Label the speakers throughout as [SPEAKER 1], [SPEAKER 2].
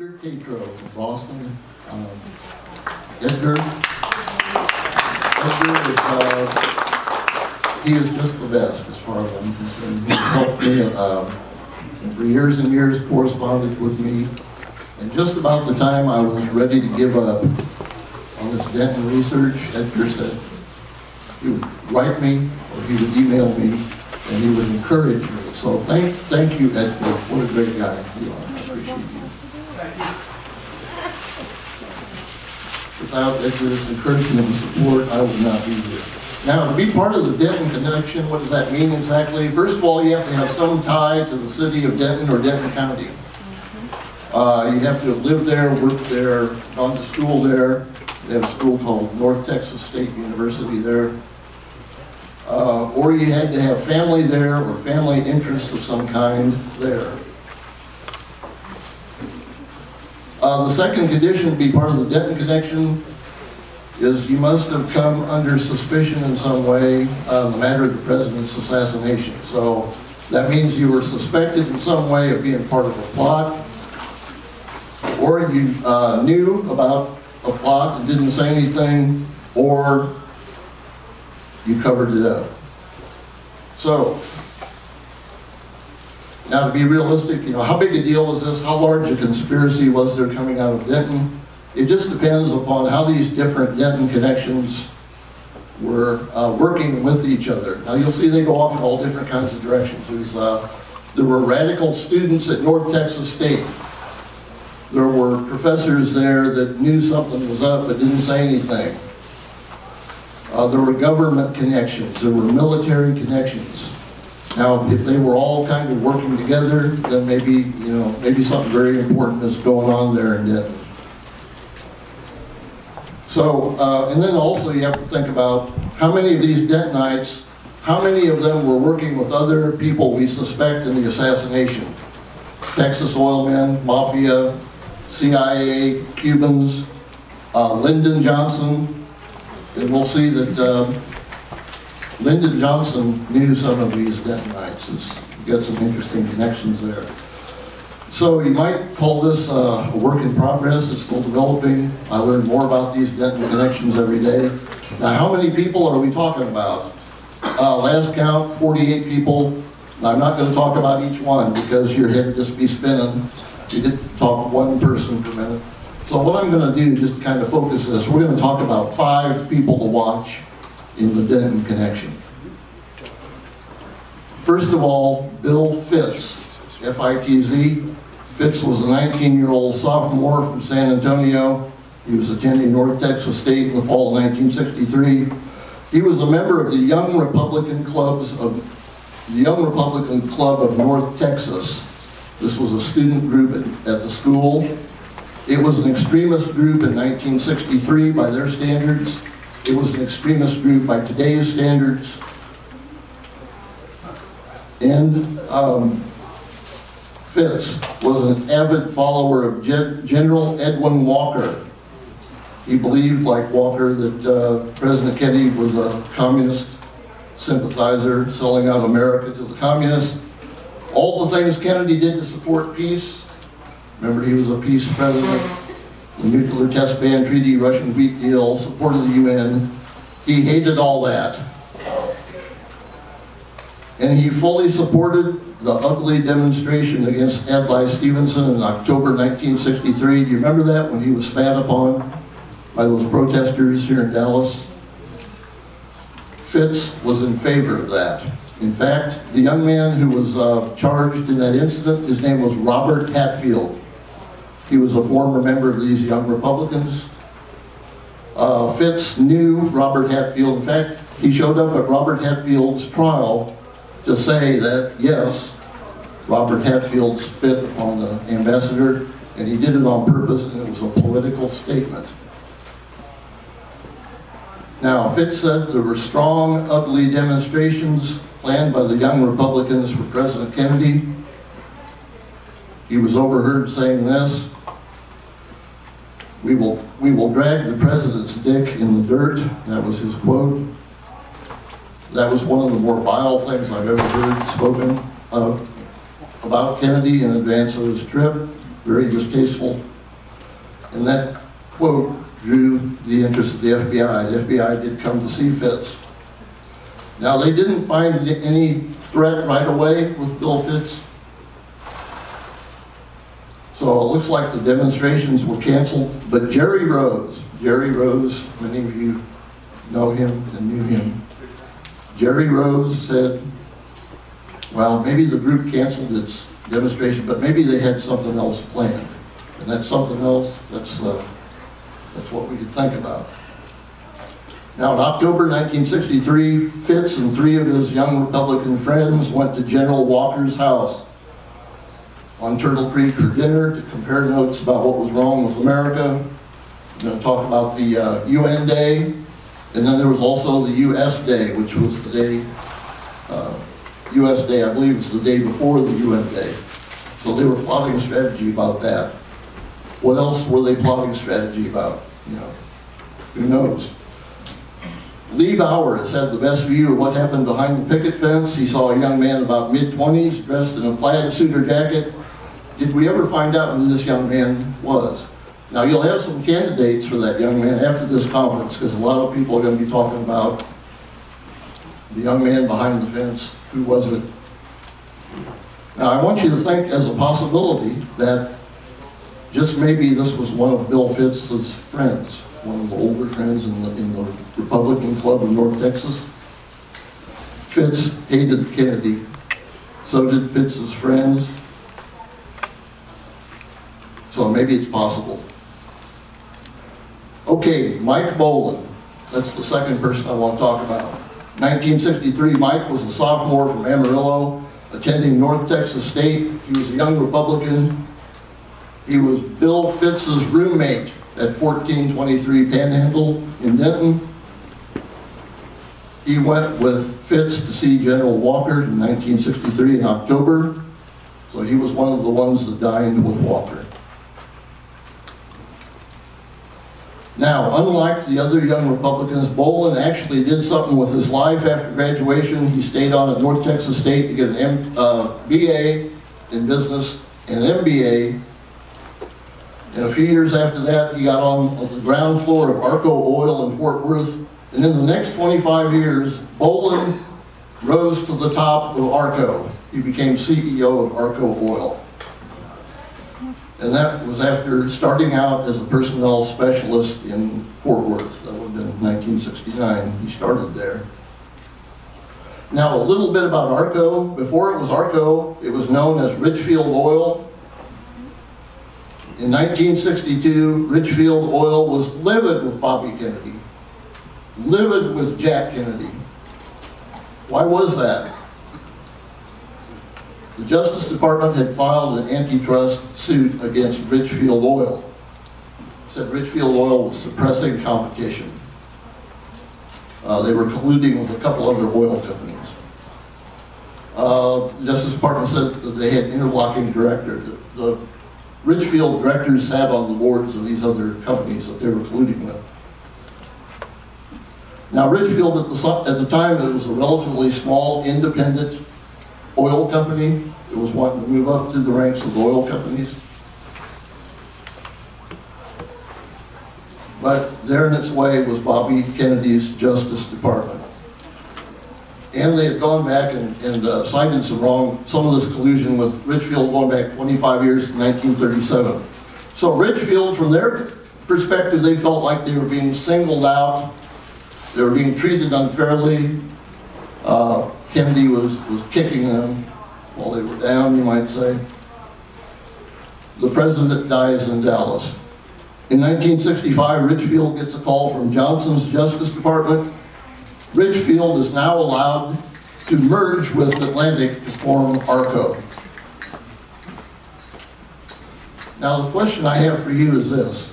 [SPEAKER 1] Edgar Tatro from Boston. Edgar he is just the best as far as I'm concerned. He helped me for years and years, corresponded with me. And just about the time I was ready to give up on this Denton research, Edgar said he would write me or he would email me and he would encourage me. So thank you, Edgar. What a great guy you are. I appreciate you. Without Edgar's encouragement and support, I would not be here. Now, to be part of the Denton connection, what does that mean exactly? First of all, you have to have some tie to the city of Denton or Denton County. You have to have lived there, worked there, gone to school there. They have a school called North Texas State University there. Or you had to have family there or family interests of some kind there. The second condition to be part of the Denton connection is you must have come under suspicion in some way on the matter of the president's assassination. So that means you were suspected in some way of being part of a plot, or you knew about a plot and didn't say anything, or you covered it up. So, now to be realistic, how big a deal is this? How large a conspiracy was there coming out of Denton? It just depends upon how these different Denton connections were working with each other. Now you'll see they go off in all different kinds of directions. There were radical students at North Texas State. There were professors there that knew something was up but didn't say anything. There were government connections. There were military connections. Now, if they were all kind of working together, then maybe something very important is going on there in Denton. So, and then also you have to think about how many of these Dentonites, how many of them were working with other people we suspect in the assassination? Texas oil men, mafia, CIA, Cubans, Lyndon Johnson, and we'll see that Lyndon Johnson knew some of these Dentonites. It's got some interesting connections there. So you might call this a work in progress. It's still developing. I learn more about these Denton connections every day. Now, how many people are we talking about? Last count, 48 people. Now, I'm not going to talk about each one because your head would just be spinning. You did talk one person per minute. So what I'm going to do, just to kind of focus this, we're going to talk about 5 people to watch in the Denton connection. First of all, Bill Fitz, F-I-T-Z. Fitz was a 19-year-old sophomore from San Antonio. He was attending North Texas State in the fall of 1963. He was a member of the Young Republican Club of North Texas. This was a student group at the school. It was an extremist group in 1963 by their standards. It was an extremist group by today's standards. And Fitz was an avid follower of General Edwin Walker. He believed, like Walker, that President Kennedy was a communist sympathizer, selling out America to the communists. All the things Kennedy did to support peace. Remember, he was a peace president. The nuclear test ban treaty, Russian wheat deal, supported the UN. He hated all that. And he fully supported the ugly demonstration against Adlai Stevenson in October 1963. Do you remember that, when he was spat upon by those protesters here in Dallas? Fitz was in favor of that. In fact, the young man who was charged in that incident, his name was Robert Hatfield. He was a former member of these Young Republicans. Fitz knew Robert Hatfield. In fact, he showed up at Robert Hatfield's trial to say that, yes, Robert Hatfield spit upon the ambassador, and he did it on purpose, and it was a political statement. Now, Fitz said there were strong, ugly demonstrations planned by the Young Republicans for President Kennedy. He was overheard saying this: "We will drag the president's dick in the dirt." That was his quote. That was one of the more vile things I've ever heard spoken of about Kennedy in advance of his trip. very distasteful. And that quote drew the interest of the FBI. The FBI did come to see Fitz. Now, they didn't find any threat right away with Bill Fitz. So it looks like the demonstrations were canceled, but Jerry Rose, many of you know him and knew him. Jerry Rose said, well, maybe the group canceled its demonstration, but maybe they had something else planned. And that's something else, that's what we could think about. Now, in October 1963, Fitz and 3 of his young Republican friends went to General Walker's house on Turtle Creek for dinner to compare notes about what was wrong with America. We're going to talk about the UN Day, and then there was also the US Day, which was the day, US Day, I believe it's the day before the UN Day. So they were plotting a strategy about that. What else were they plotting a strategy about? You know, who knows? Lee Bowers had the best view of what happened behind the picket fence. He saw a young man about mid-20s dressed in a plaid suit or jacket. Did we ever find out who this young man was? Now, you'll have some candidates for that young man after this conference, because a lot of people are going to be talking about the young man behind the fence. Who was it? Now, I want you to think as a possibility that just maybe this was one of Bill Fitz's friends, one of the older friends in the Republican Club of North Texas. Fitz hated Kennedy. So did Fitz's friends. So maybe it's possible. Okay, Mike Boland. That's the second person I want to talk about. 1963, Mike was a sophomore from Amarillo, attending North Texas State. He was a young Republican. He was Bill Fitz's roommate at 1423 Panhandle in Denton. He went with Fitz to see General Walker in 1963 in October. So he was one of the ones that dined with Walker. Now, unlike the other young Republicans, Boland actually did something with his life after graduation. He stayed on at North Texas State to get an BA in business and an MBA. And a few years after that, he got on the ground floor of Arco Oil in Fort Worth. And in the next 25 years, Boland rose to the top of Arco. He became CEO of Arco Oil. And that was after starting out as a personnel specialist in Fort Worth. That would have been 1969. He started there. Now, a little bit about Arco. Before it was Arco, it was known as Richfield Oil. In 1962, Richfield Oil was livid with Bobby Kennedy, livid with Jack Kennedy. Why was that? The Justice Department had filed an antitrust suit against Richfield Oil. It said Richfield Oil was suppressing competition. They were colluding with a couple other oil companies. The Justice Department said that they had interlocking directors. The Richfield directors sat on the boards of these other companies that they were colluding with. Now, Richfield at the time, it was a relatively small, independent oil company. It was wanting to move up through the ranks of the oil companies. But there in its way was Bobby Kennedy's Justice Department. And they had gone back and cited some of this collusion with Richfield going back 25 years to 1937. So Richfield, from their perspective, they felt like they were being singled out. They were being treated unfairly. Kennedy was kicking them while they were down, you might say. The president dies in Dallas. In 1965, Richfield gets a call from Johnson's Justice Department. Richfield is now allowed to merge with Atlantic to form Arco. Now, the question I have for you is this.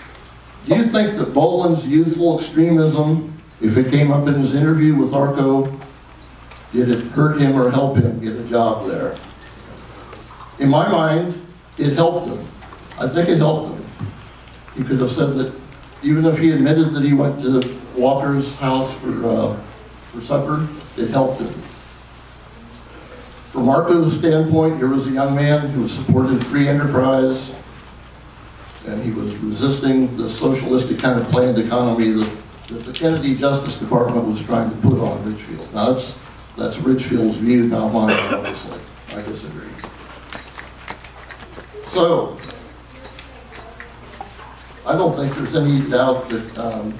[SPEAKER 1] Do you think that Boland's youthful extremism, if it came up in his interview with Arco, did it hurt him or help him get a job there? In my mind, it helped him. I think it helped him. He could have said that even if he admitted that he went to Walker's house for supper, it helped him. From Arco's standpoint, here was a young man who supported free enterprise. and he was resisting the socialistic kind of planned economy that the Kennedy Justice Department was trying to put on Ridgefield. Now that's Ridgefield's view, not mine, obviously. I disagree. So, I don't think there's any doubt that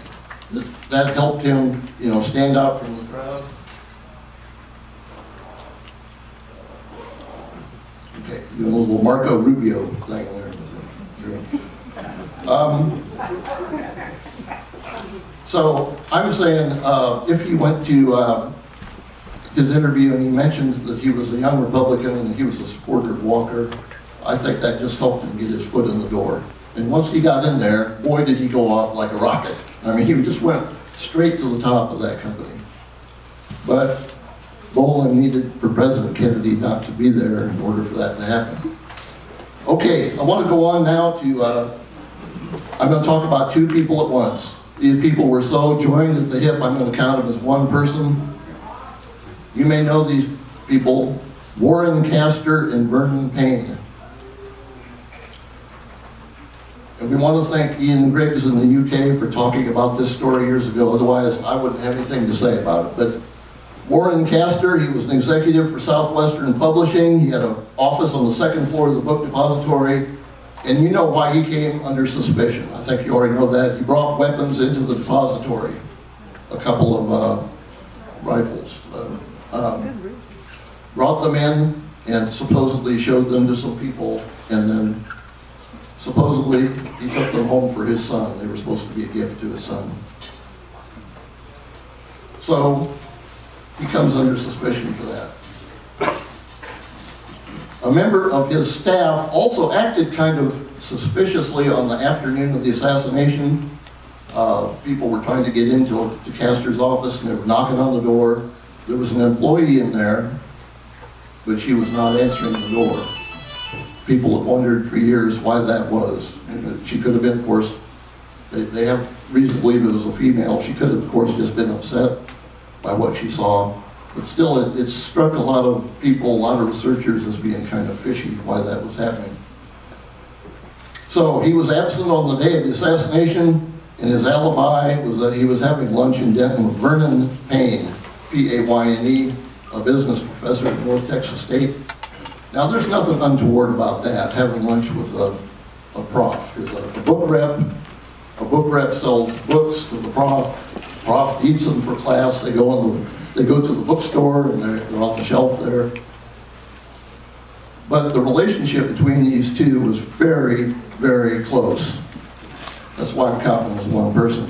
[SPEAKER 1] that helped him, stand out from the crowd. Okay, doing a little Marco Rubio thing there. So I'm saying, if he went to his interview and he mentioned that he was a young Republican and he was a supporter of Walker, I think that just helped him get his foot in the door. And once he got in there, boy, did he go off like a rocket. I mean, he just went straight to the top of that company. But Boland needed for President Kennedy not to be there in order for that to happen. Okay, I want to go on now to, I'm going to talk about two people at once. These people were so joined at the hip, I'm going to count them as one person. You may know these people, Warren Castor and Vernon Payne. And we want to thank Ian Griggs in the UK for talking about this story years ago, otherwise I wouldn't have anything to say about it. But Warren Castor, he was an executive for Southwestern Publishing. He had an office on the second floor of the book depository. And you know why he came under suspicion. I think you already know that. He brought weapons into the depository, a couple of rifles. Brought them in and supposedly showed them to some people, and then supposedly he took them home for his son. They were supposed to be a gift to his son. So he comes under suspicion for that. A member of his staff also acted kind of suspiciously on the afternoon of the assassination. People were trying to get into Castor's office and they were knocking on the door. There was an employee in there, but she was not answering the door. People have wondered for years why that was. And she could have been, of course, they have reason to believe it was a female. She could have, of course, just been upset by what she saw. But still, it struck a lot of people, a lot of researchers as being kind of fishy why that was happening. So he was absent on the day of the assassination, and his alibi was that he was having lunch in Denton with Vernon Payne, P-A-Y-N-E, a business professor at North Texas State. Now, there's nothing untoward about that, having lunch with a prof. There's a book rep sells books to the prof eats them for class, they go to the bookstore and they're on the shelf there. But the relationship between these two was very, very close. That's why I'm counting them as one person.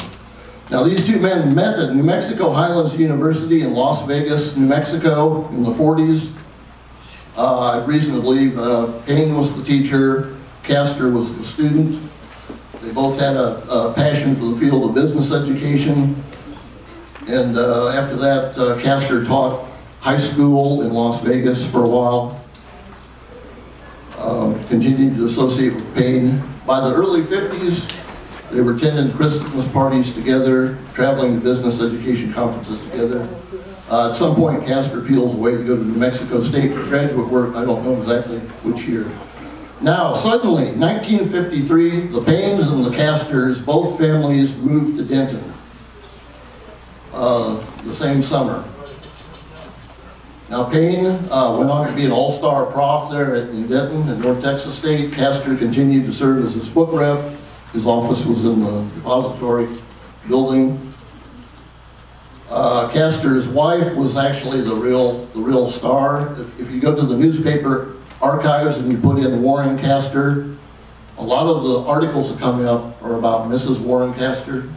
[SPEAKER 1] Now, these two men met at New Mexico Highlands University in Las Vegas, New Mexico in the 40s. I have reason to believe Payne was the teacher, Castor was the student. They both had a passion for the field of business education. And after that, Castor taught high school in Las Vegas for a while. Continued to associate with Payne. By the early 50s, they were attending Christmas parties together, traveling to business education conferences together. At some point, Castor peels away to go to New Mexico State for graduate work. I don't know exactly which year. Now, suddenly, 1953, the Paynes and the Castors, both families moved to Denton the same summer. Now, Payne went on to be an all-star prof there in Denton at North Texas State. Castor continued to serve as his book rep. His office was in the depository building. Castor's wife was actually the real star. If you go to the newspaper archives and you put in Warren Castor, a lot of the articles that come up are about Mrs. Warren Castor.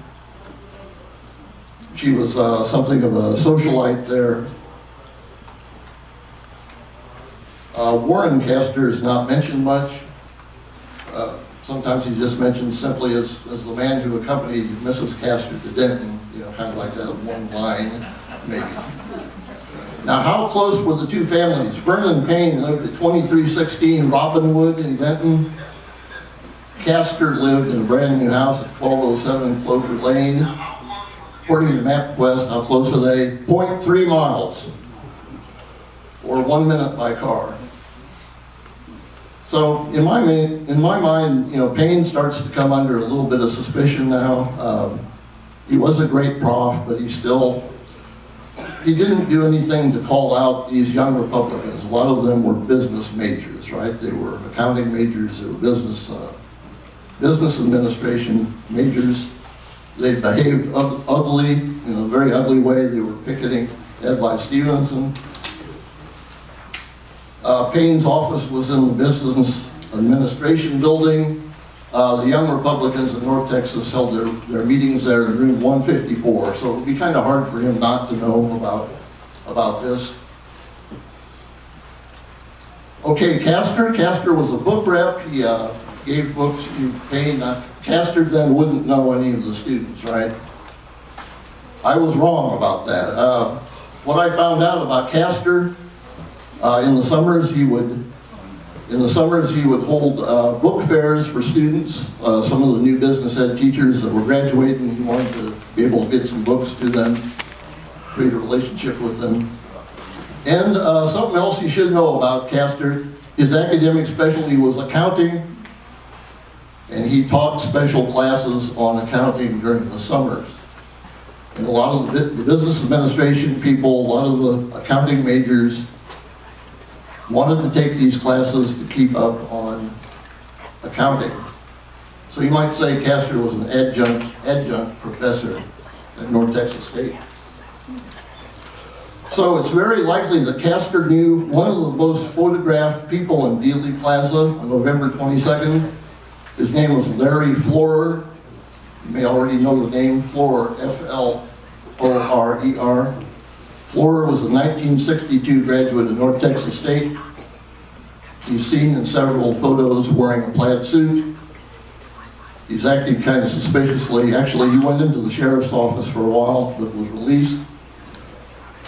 [SPEAKER 1] She was something of a socialite there. Warren Castor is not mentioned much. Sometimes he's just mentioned simply as the man who accompanied Mrs. Castor to Denton, kind of like that one line, maybe. Now, how close were the two families? Vernon Payne lived at 2316 Robinwood in Denton. Castor lived in a brand new house at 1207 Clover Lane. According to MapQuest, how close are they? 0.3 miles, or 1 minute by car. So in my mind, Payne starts to come under a little bit of suspicion now. He was a great prof, but he didn't do anything to call out these young Republicans. A lot of them were business majors, right? They were accounting majors, they were business administration majors. They behaved ugly, in a very ugly way. They were picketing Ed Stevenson. Payne's office was in the business administration building. The young Republicans in North Texas held their meetings there in room 154, so it would be kind of hard for him not to know about this. Okay, Castor. Castor was a book rep. He gave books to Payne. Castor then wouldn't know any of the students, right? I was wrong about that. What I found out about Castor, in the summers he would hold book fairs for students. Some of the new business ed teachers that were graduating, he wanted to be able to get some books to them, create a relationship with them. And something else you should know about Castor, his academic specialty was accounting, and he taught special classes on accounting during the summers. And a lot of the business administration people, a lot of the accounting majors wanted to take these classes to keep up on accounting. So you might say Castor was an adjunct professor at North Texas State. So it's very likely that Castor knew one of the most photographed people in Dealey Plaza on November 22nd. His name was Larry Florer. You may already know the name Florer, F-L-O-R-E-R. Florer was a 1962 graduate of North Texas State. He's seen in several photos wearing a plaid suit. He's acting kind of suspiciously. Actually, he went into the sheriff's office for a while, but was released.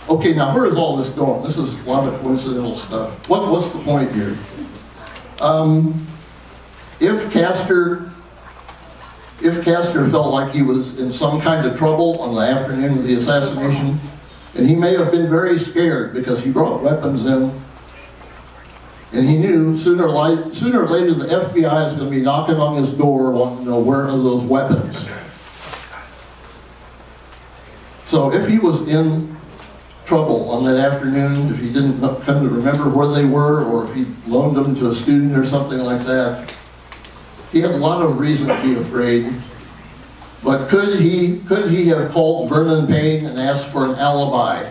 [SPEAKER 1] Okay, now where is all this going? This is a lot of coincidental stuff. What's the point here? If Castor felt like he was in some kind of trouble on the afternoon of the assassination, and he may have been very scared because he brought weapons in, and he knew sooner or later the FBI is going to be knocking on his door wanting to know where are those weapons. So if he was in trouble on that afternoon, if he didn't come to remember where they were, or if he loaned them to a student or something like that, he had a lot of reason to be afraid. But could he have called Vernon Payne and asked for an alibi?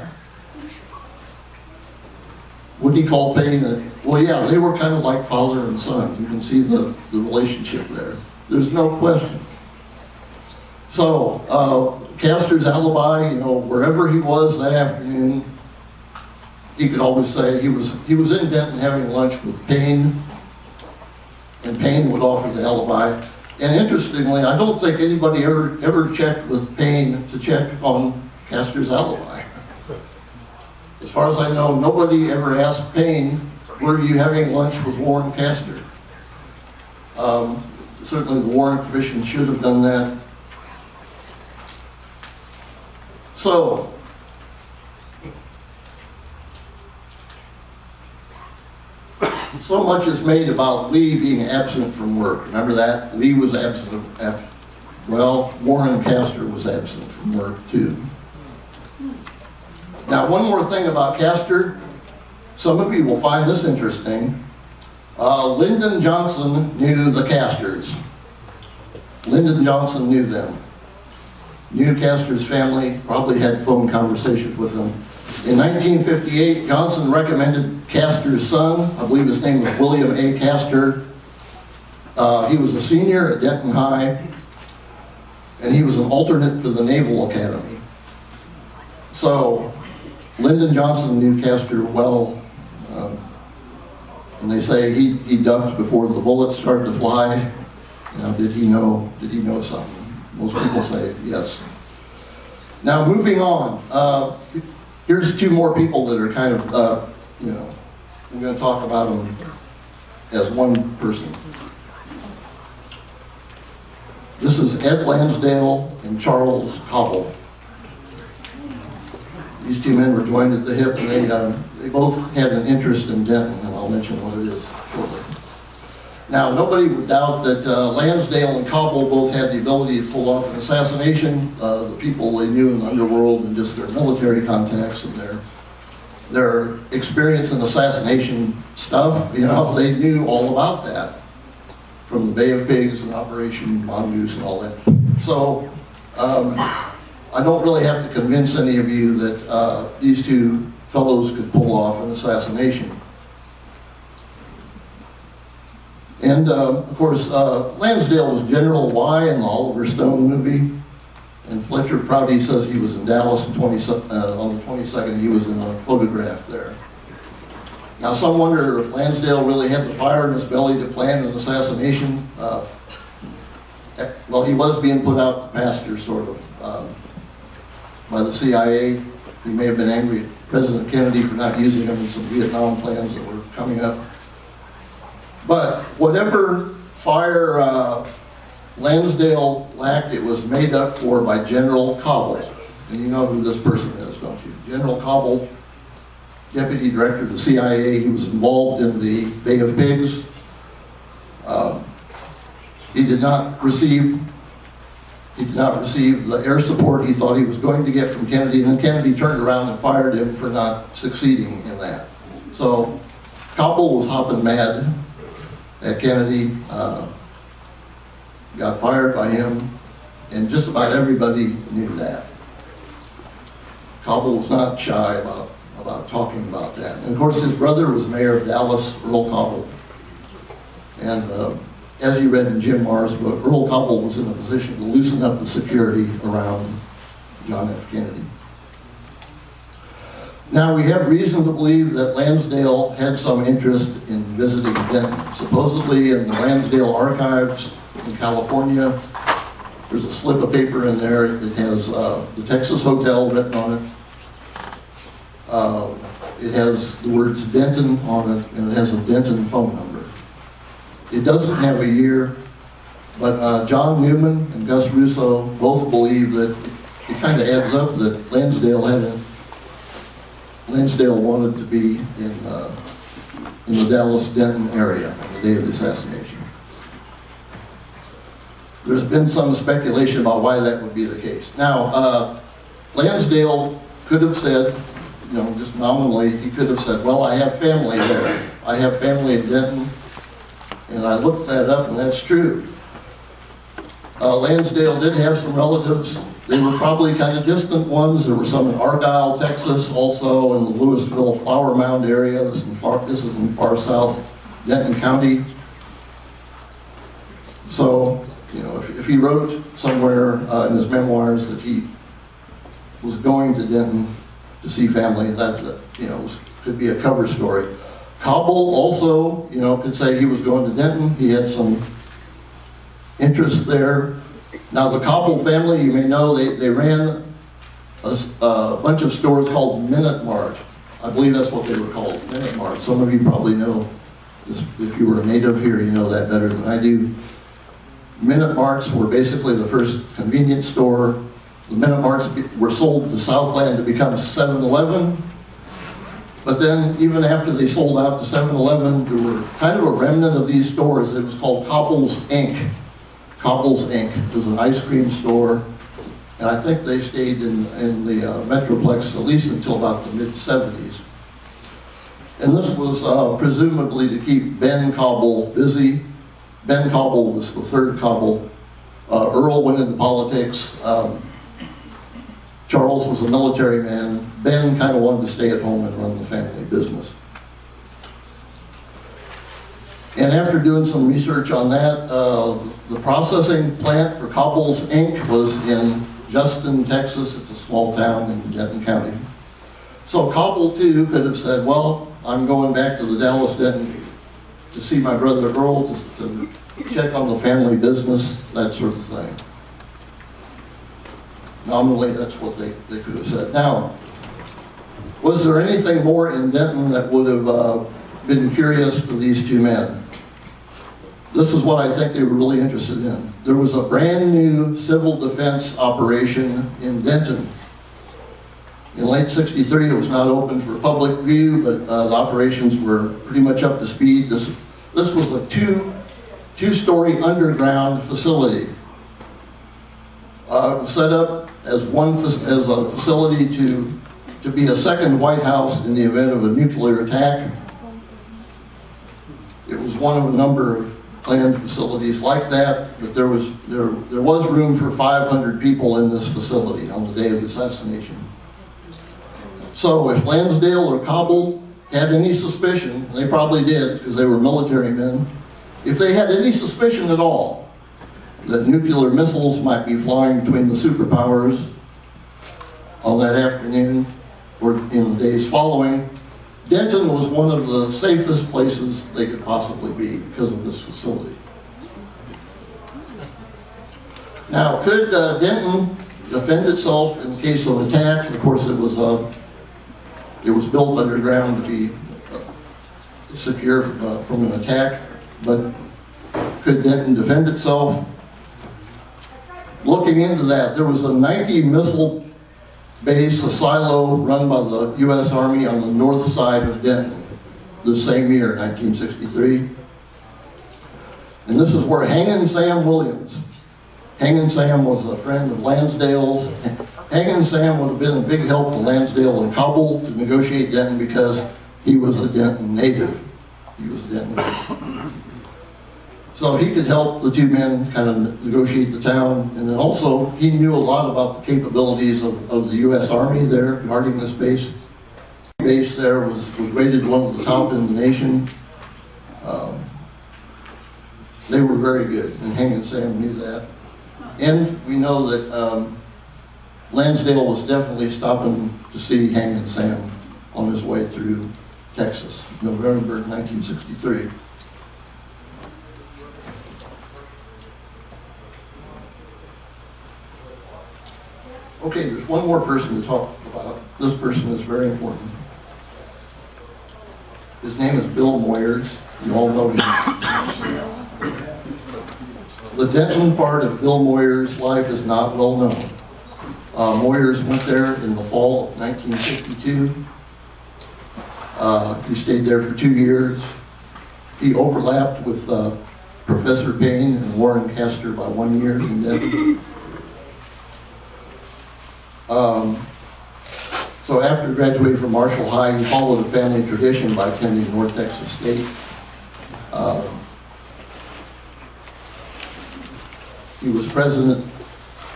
[SPEAKER 1] Would he call Payne? Well, yeah, they were kind of like father and son. You can see the relationship there. There's no question. So, Castor's alibi, wherever he was that afternoon, he could always say he was in Denton having lunch with Payne, and Payne would offer the alibi. And interestingly, I don't think anybody ever checked with Payne to check on Castor's alibi. As far as I know, nobody ever asked Payne, were you having lunch with Warren Castor? Certainly the Warren Commission should have done that. So much is made about Lee being absent from work. Remember that? Lee was absent. Well, Warren Castor was absent from work too. Now, one more thing about Castor. Some of you will find this interesting. Lyndon Johnson knew the Castors. Lyndon Johnson knew them. Knew Castor's family, probably had phone conversations with them. In 1958, Johnson recommended Castor's son. I believe his name was William A. Castor. He was a senior at Denton High, and he was an alternate for the Naval Academy. So, Lyndon Johnson knew Castor well, and they say he ducked before the bullets started to fly. Did he know something? Most people say yes. Now, moving on. Here's two more people that are kind of, we're going to talk about them as one person. This is Ed Lansdale and Charles Cobble. These two men were joined at the hip, and they both had an interest in Denton, and I'll mention what it is shortly. Now, nobody would doubt that Lansdale and Cobble both had the ability to pull off an assassination. The people they knew in the underworld and just their military contacts and their experience in assassination stuff, you know, they knew all about that from the Bay of Pigs and Operation Mongoose and all that. So, I don't really have to convince any of you that these two fellows could pull off an assassination. And of course, Lansdale was General Y in the Oliver Stone movie. And Fletcher Prouty says he was in Dallas on the 22nd, he was in a photograph there. Now some wonder if Lansdale really had the fire in his belly to plan an assassination. Well, he was being put out to pasture, sort of, by the CIA. He may have been angry at President Kennedy for not using him in some Vietnam plans that were coming up. But whatever fire Lansdale lacked, it was made up for by General Cobble. And you know who this person is, don't you? General Cobble, Deputy Director of the CIA. He was involved in the Bay of Pigs. He did not receive the air support he thought he was going to get from Kennedy, and then Kennedy turned around and fired him for not succeeding in that. So Cobble was hopping mad at Kennedy, got fired by him, and just about everybody knew that. Cobble was not shy about talking about that. And of course his brother was mayor of Dallas, Earl Cobble. And as you read in Jim Marr's book, Earl Cobble was in a position to loosen up the security around John F. Kennedy. Now, we have reason to believe that Lansdale had some interest in visiting Denton. Supposedly in the Lansdale archives in California, there's a slip of paper in there that has the Texas Hotel written on it. It has the words Denton on it, and it has a Denton phone number. It doesn't have a year, but John Newman and Gus Russo both believe that it kind of adds up that Lansdale wanted to be in the Dallas-Denton area on the day of the assassination. There's been some speculation about why that would be the case. Now, Lansdale could have said, you know, just nominally, he could have said, well, I have family there. I have family in Denton, and I looked that up, and that's true. Lansdale did have some relatives. They were probably kind of distant ones. There were some in Argyle, Texas, also in the Louisville Flower Mound area. This is in far south Denton County. So, you know, if he wrote somewhere in his memoirs that he was going to Denton to see family, that you know, could be a cover story. Cobble also, you know, could say he was going to Denton. He had some interest there. Now the Cobble family, you may know, they ran a bunch of stores called Minute Mart. I believe that's what they were called, Minute Mart. Some of you probably know, if you were a native here, you know that better than I do. Minute Marts were basically the first convenience store. The Minute Marts were sold to Southland to become 7-Eleven. But then, even after they sold out to 7-Eleven, there were kind of a remnant of these stores. It was called Cobble's Inc. Cobble's Inc. It was an ice cream store, and I think they stayed in the Metroplex at least until about the mid-70s. And this was presumably to keep Ben Cobble busy. Ben Cobble was the third Cobble. Earl went into politics. Charles was a military man. Ben kind of wanted to stay at home and run the family business. And after doing some research on that, the processing plant for Cobble's Inc. was in Justin, Texas. It's a small town in Denton County. So Cobble, too, could have said, well, I'm going back to the Dallas-Denton to see my brother Earl, to check on the family business, that sort of thing. Nominally, that's what they could have said. Now, was there anything more in Denton that would have been curious to these two men? This is what I think they were really interested in. There was a brand new civil defense operation in Denton. In late '63, it was not open for public view, but the operations were pretty much up to speed. This was a two-story underground facility. Set up as a facility to be a second White House in the event of a nuclear attack. It was one of a number of planned facilities like that, but there was room for 500 people in this facility on the day of the assassination. So if Lansdale or Kabul had any suspicion, and they probably did because they were military men, if they had any suspicion at all that nuclear missiles might be flying between the superpowers on that afternoon or in the days following, Denton was one of the safest places they could possibly be because of this facility. Now, could Denton defend itself in case of attack? Of course, it was built underground to be secure from an attack, but could Denton defend itself? Looking into that, there was a 90 missile base, a silo run by the U.S. Army on the north side of Denton, the same year, 1963. And this is where Hangin' Sam Williams, Hangin' Sam was a friend of Lansdale's. Hangin' Sam would have been a big help to Lansdale and Kabul to negotiate Denton because he was a Denton native. He was a Denton native. So he could help the two men kind of negotiate the town, and then also he knew a lot about the capabilities of the U.S. Army there guarding this base. The base there was rated one of the top in the nation. They were very good, and Hangin' Sam knew that. And we know that Lansdale was definitely stopping to see Hangin' Sam on his way through Texas, November 1963. Okay, there's one more person to talk about. This person is very important. His name is Bill Moyers. You all know him. The Denton part of Bill Moyers' life is not well known. Moyers went there in the fall of 1952. He stayed there for 2 years. He overlapped with Professor Payne and Warren Castor by 1 year in Denton. So after graduating from Marshall High, he followed a family tradition by attending North Texas State. He was president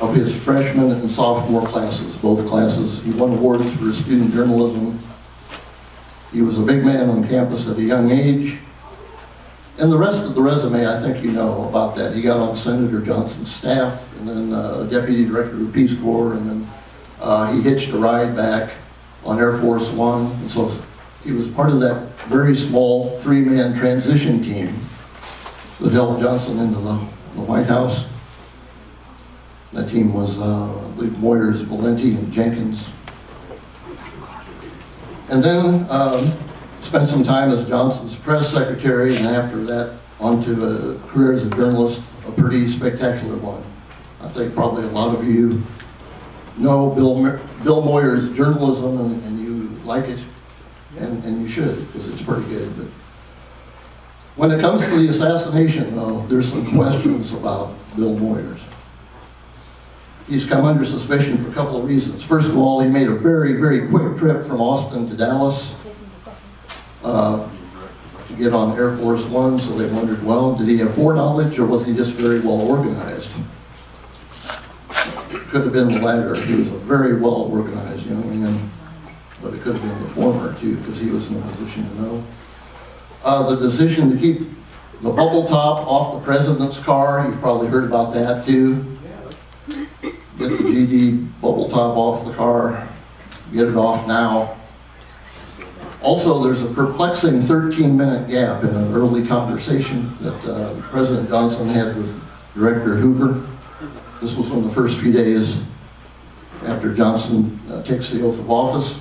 [SPEAKER 1] of his freshman and sophomore classes, both classes. He won awards for his student journalism. He was a big man on campus at a young age. And the rest of the resume, I think you know about that. He got on Senator Johnson's staff, and then Deputy Director of the Peace Corps, and then he hitched a ride back on Air Force One. And so he was part of that very small three-man transition team that helped Johnson into the White House. That team was, I believe, Moyers, Valenti, and Jenkins. And then spent some time as Johnson's press secretary, and after that, onto a career as a journalist, a pretty spectacular one. I think probably a lot of you know Bill Moyers' journalism, and you like it, and you should, because it's pretty good. But when it comes to the assassination, though, there's some questions about Bill Moyers. He's come under suspicion for a couple of reasons. First of all, he made a very, very quick trip from Austin to Dallas to get on Air Force One, so they wondered, well, did he have foreknowledge, or was he just very well organized? It could have been the latter. He was a very well organized young man, but it could have been the former too, because he was in a position to know. The decision to keep the bubble top off the president's car, you've probably heard about that too. Get the GD bubble top off the car, get it off now. Also, there's a perplexing 13-minute gap in an early conversation that President Johnson had with Director Hoover. This was one of the first few days after Johnson takes the oath of office.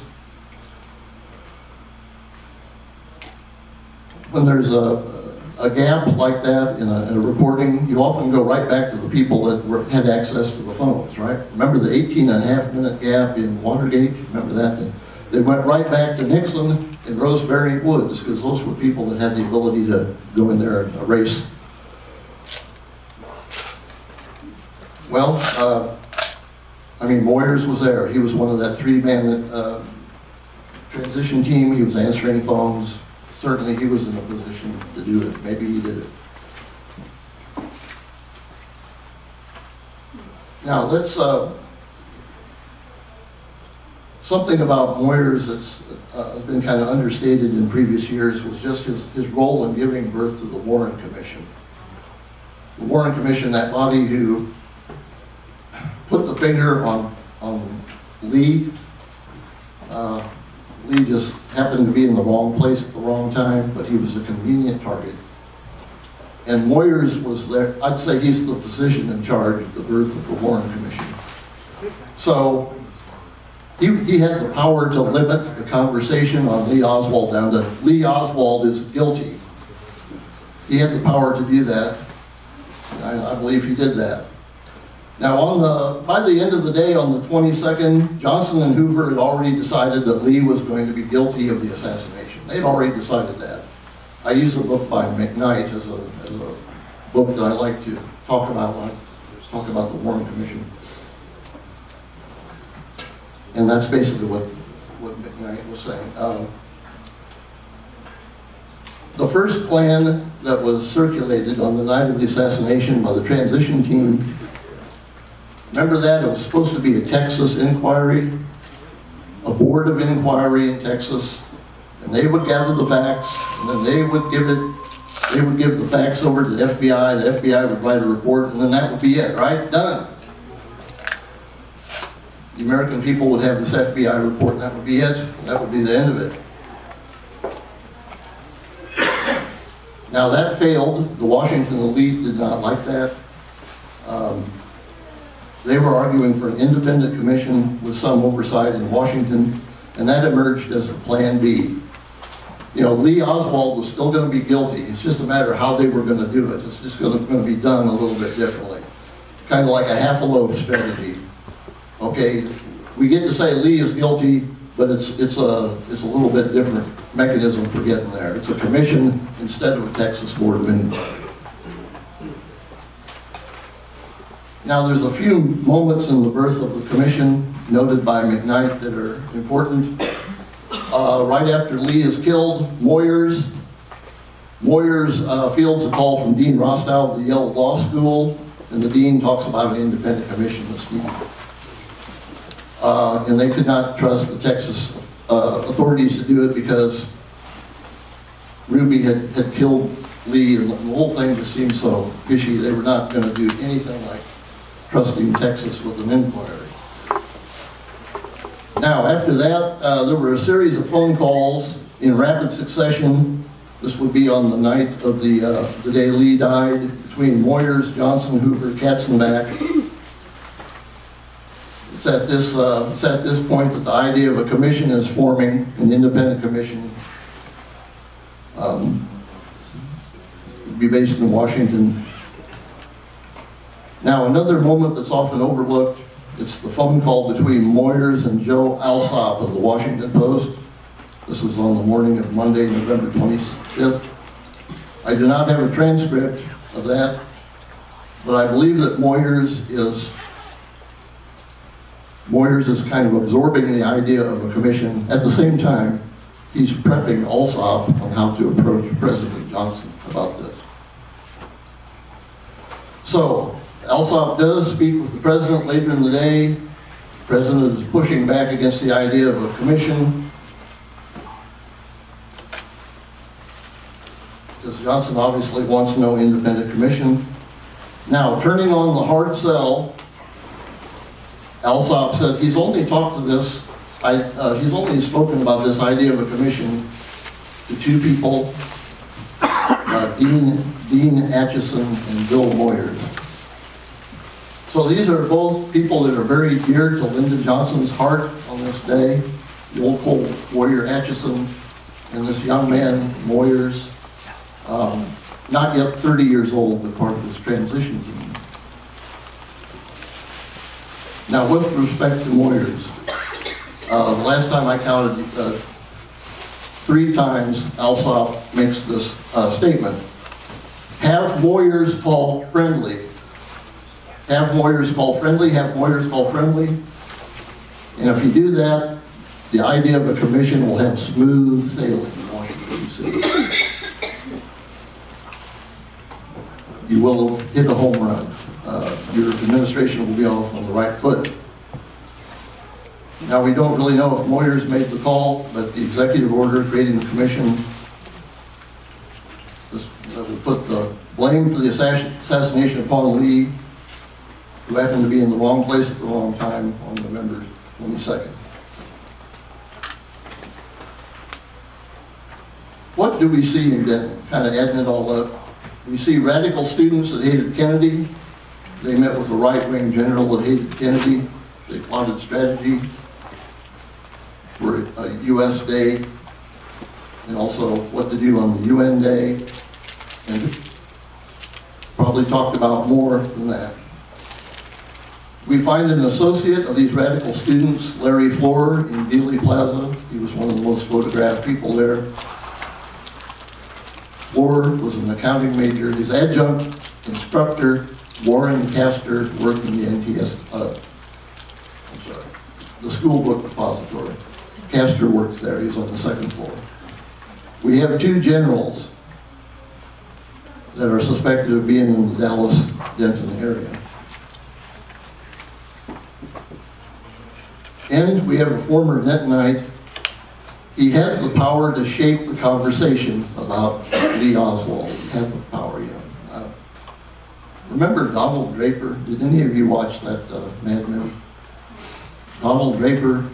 [SPEAKER 1] When there's a gap like that in a reporting, you often go right back to the people that had access to the phones, right? Remember the 18.5-minute gap in Watergate? Remember that? They went right back to Nixon and Roseberry Woods, because those were people that had the ability to go in there and erase Well, Moyers was there. He was one of that three-man transition team. He was answering phones. Certainly he was in a position to do it. Maybe he did it. Now let's, something about Moyers that's been kind of understated in previous years was just his role in giving birth to the Warren Commission. The Warren Commission, that body who put the finger on Lee. Lee just happened to be in the wrong place at the wrong time, but he was a convenient target. And Moyers was there. I'd say he's the physician in charge of the birth of the Warren Commission. So he had the power to limit the conversation on Lee Oswald down to Lee Oswald is guilty. He had the power to do that. And I believe he did that. Now, by the end of the day, on the 22nd, Johnson and Hoover had already decided that Lee was going to be guilty of the assassination. They'd already decided that. I use a book by McKnight as a book that I like to talk about when I talk about the Warren Commission. And that's basically what McKnight was saying. The first plan that was circulated on the night of the assassination by the transition team, remember that? It was supposed to be a Texas inquiry, a board of inquiry in Texas, and they would gather the facts, and then they would give the facts over to the FBI would write a report, and then that would be it, right? Done. The American people would have this FBI report, and that would be it. That would be the end of it. Now that failed. The Washington elite did not like that. They were arguing for an independent commission with some oversight in Washington, and that emerged as the Plan B. You know, Lee Oswald was still going to be guilty. It's just a matter of how they were going to do it. It's just going to be done a little bit differently. Kind of like a half a loaf strategy. Okay, we get to say Lee is guilty, but it's a little bit different mechanism for getting there. It's a commission instead of a Texas Board of Inquiry. Now there's a few moments in the birth of the commission noted by McKnight that are important. Right after Lee is killed, Moyers fields a call from Dean Rostow of the Yale Law School, and the dean talks about an independent commission this week. And they could not trust the Texas authorities to do it because Ruby had killed Lee, and the whole thing just seemed so fishy. They were not going to do anything like trusting Texas with an inquiry. Now, after that, there were a series of phone calls in rapid succession. This would be on the night of the day Lee died, between Moyers, Johnson, Hoover, Katzenbach. It's at this point that the idea of a commission is forming, an independent commission. Would be based in Washington. Now, another moment that's often overlooked, it's the phone call between Moyers and Joe Alsop of the Washington Post. This was on the morning of Monday, November 25th. I do not have a transcript of that, but I believe that Moyers is kind of absorbing the idea of a commission. At the same time, he's prepping Alsop on how to approach President Johnson about this. So, Alsop does speak with the president later in the day. The president is pushing back against the idea of a commission, because Johnson obviously wants no independent commission. Now, turning on the hard sell, Alsop said he's only talked to this, he's only spoken about this idea of a commission to two people, Dean Acheson and Bill Moyers. So these are both people that are very dear to Lyndon Johnson's heart on this day. The old Cold Warrior Acheson and this young man, Moyers, not yet 30 years old, but part of this transition team. Now, with respect to Moyers, the last time I counted, 3 times Alsop makes this statement. Have Moyers call friendly. have Moyers call friendly, have Moyers call friendly. And if you do that, the idea of a commission will have smooth sailing in Washington, D.C. You will hit a home run. Your administration will be off on the right foot. Now, we don't really know if Moyers made the call, but the executive order creating the commission would put the blame for the assassination upon Lee, who happened to be in the wrong place at the wrong time on November 22nd. What do we see in Denton? Kind of adding it all up. We see radical students that hated Kennedy. They met with a right-wing general that hated Kennedy. They plotted strategy for a U.S. day, and also what to do on the UN day, and probably talked about more than that. We find an associate of these radical students, Larry Florer, in Dealey Plaza. He was one of the most photographed people there. Florer was an accounting major. His adjunct instructor, Warren Castor, worked in the the school book depository. Castor worked there. He was on the second floor. We have two generals that are suspected of being in the Dallas-Denton area. And we have a former Dentonite. He had the power to shape the conversation about Lee Oswald. He had the power, you know. Remember Donald Draper? Did any of you watch that Mad Men? Donald Draper.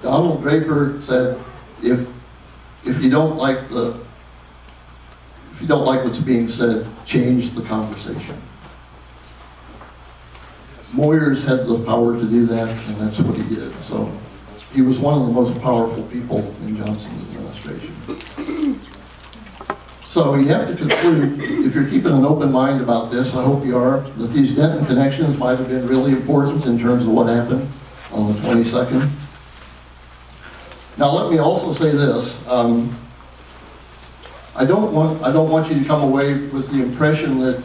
[SPEAKER 1] Donald Draper said, if you don't like what's being said, change the conversation. Moyers had the power to do that, and that's what he did. So he was one of the most powerful people in Johnson's administration. So you have to conclude, if you're keeping an open mind about this, I hope you are, that these Denton connections might have been really important in terms of what happened on the 22nd. Now let me also say this. I don't want you to come away with the impression that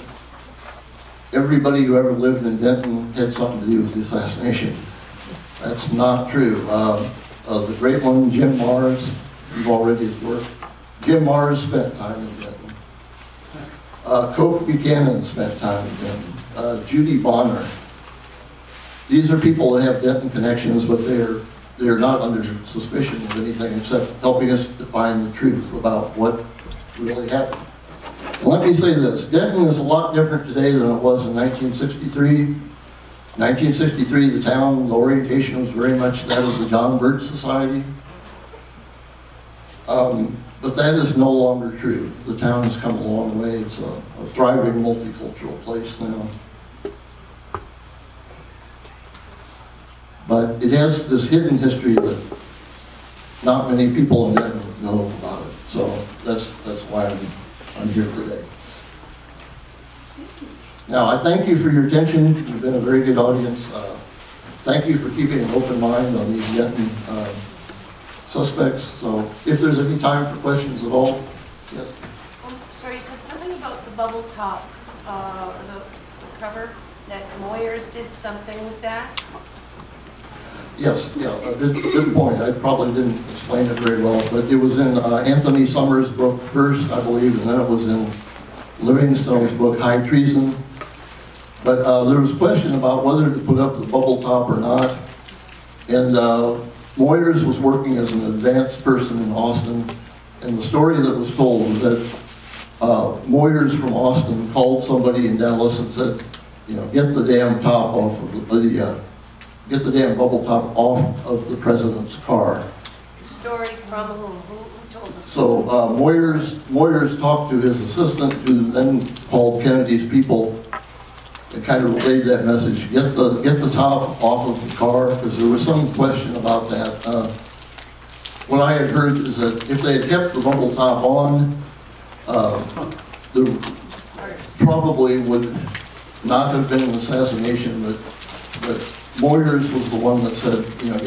[SPEAKER 1] everybody who ever lived in Denton had something to do with the assassination. That's not true. The great one, Jim Mars, you've all read his work. Jim Mars spent time in Denton. Coke Buchanan spent time in Denton. Judy Bonner. These are people that have Denton connections, but they're not under suspicion of anything except helping us to find the truth about what really happened. And let me say this, Denton is a lot different today than it was in 1963. 1963, the town, the orientation was very much that of the John Birch Society. But that is no longer true. The town has come a long way. It's a thriving multicultural place now. But it has this hidden history that not many people in Denton know about it. So that's why I'm here today. Now, I thank you for your attention. You've been a very good audience. Thank you for keeping an open mind on these Denton suspects. So if there's any time for questions at all, yes?
[SPEAKER 2] Sorry, you said something about the bubble top, the cover, that Moyers did something with that?
[SPEAKER 1] Yes, yeah, good point. I probably didn't explain it very well, but it was in Anthony Summers' book first, I believe, and then it was in Livingstone's book, High Treason. But there was a question about whether to put up the bubble top or not. And Moyers was working as an advanced person in Austin, and the story that was told was that Moyers from Austin called somebody in Dallas and said, you know, get the damn top off of get the damn bubble top off of the president's car.
[SPEAKER 2] The story from whom? Who told us?
[SPEAKER 1] So Moyers talked to his assistant, who then called Kennedy's people and kind of relayed that message. Get the top off of the car, because there was some question about that. What I had heard is that if they had kept the bubble top on, there probably would not have been an assassination, but Moyers was the one that said, you know,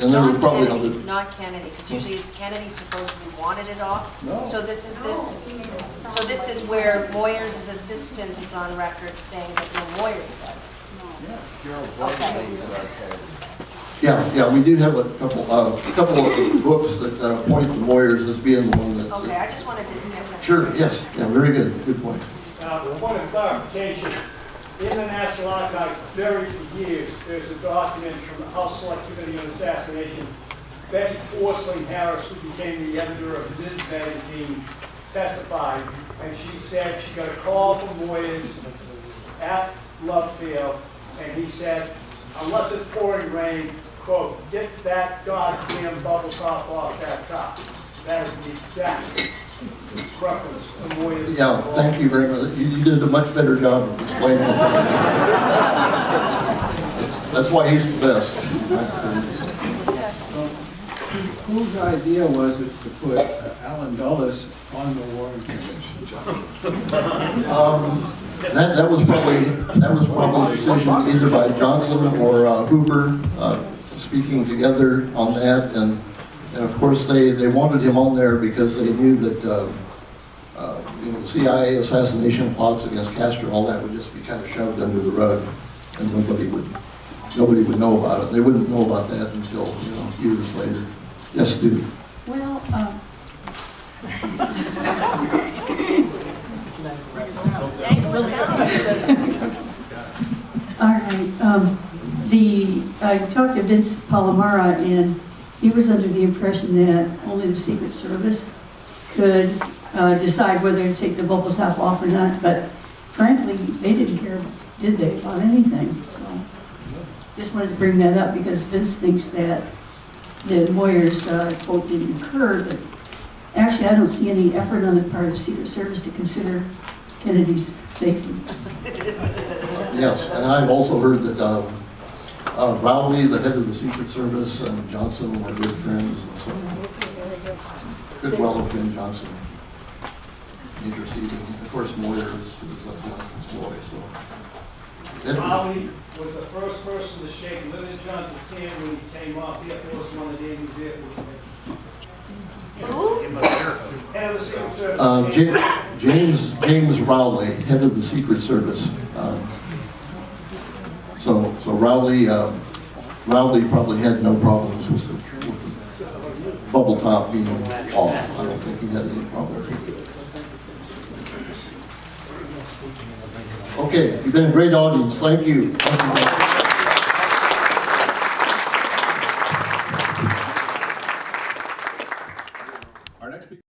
[SPEAKER 1] And there were probably other,
[SPEAKER 2] Non-Kennedy, not Kennedy, because usually it's Kennedy supposedly wanted it off. So this is where Moyer's assistant is on record saying that no, Moyer said. Okay.
[SPEAKER 1] yeah, we do have a couple of books that point to Moyers as being the one that.
[SPEAKER 2] Okay, I just wanted to get that.
[SPEAKER 1] Sure, yes, yeah, very good, good point.
[SPEAKER 3] Point of clarification, in the National Archives, buried for years, there's a document from the House Select Committee on Assassinations. Betty Forsling Harris, who became the editor of this magazine, testified, and she said she got a call from Moyers at Lovefield, and he said, unless it's pouring rain, quote, get that goddamn bubble top off that top. That is the exact reference to Moyers.
[SPEAKER 1] Yeah, thank you very much. You did a much better job of explaining it. That's why he's the best.
[SPEAKER 4] Whose idea was it to put Alan Dulles on the Warren Commission?
[SPEAKER 1] That was probably a decision either by Johnson or Weeber speaking together on that, and of course they wanted him on there because they knew that the CIA assassination plots against Castro, all that would just be kind of shoved under the rug, and nobody would know about it. They wouldn't know about that until years later. Yes, Judy.
[SPEAKER 5] Well, all right. I talked to Vince Palomara, and he was under the impression that only the Secret Service could decide whether to take the bubble top off or not. But frankly, they didn't care, did they, about anything? So just wanted to bring that up because Vince thinks that the Moyers quote didn't occur, but actually I don't see any effort on the part of the Secret Service to consider Kennedy's safety.
[SPEAKER 1] Yes, and I've also heard that Rowley, the head of the Secret Service, and Johnson were good friends, and so could well have been Johnson interceding. Of course, Moyer is Johnson's boy, so.
[SPEAKER 3] Raleigh was the first person to shake Lyndon Johnson's hand when he came off the Air Force One of Davy's vehicles. Head of the Secret Service.
[SPEAKER 1] James Rowley, head of the Secret Service. So Rowley probably had no problems with the bubble top being off. I don't think he had any problems with it. Okay, you've been a great audience. Thank you. Thank you.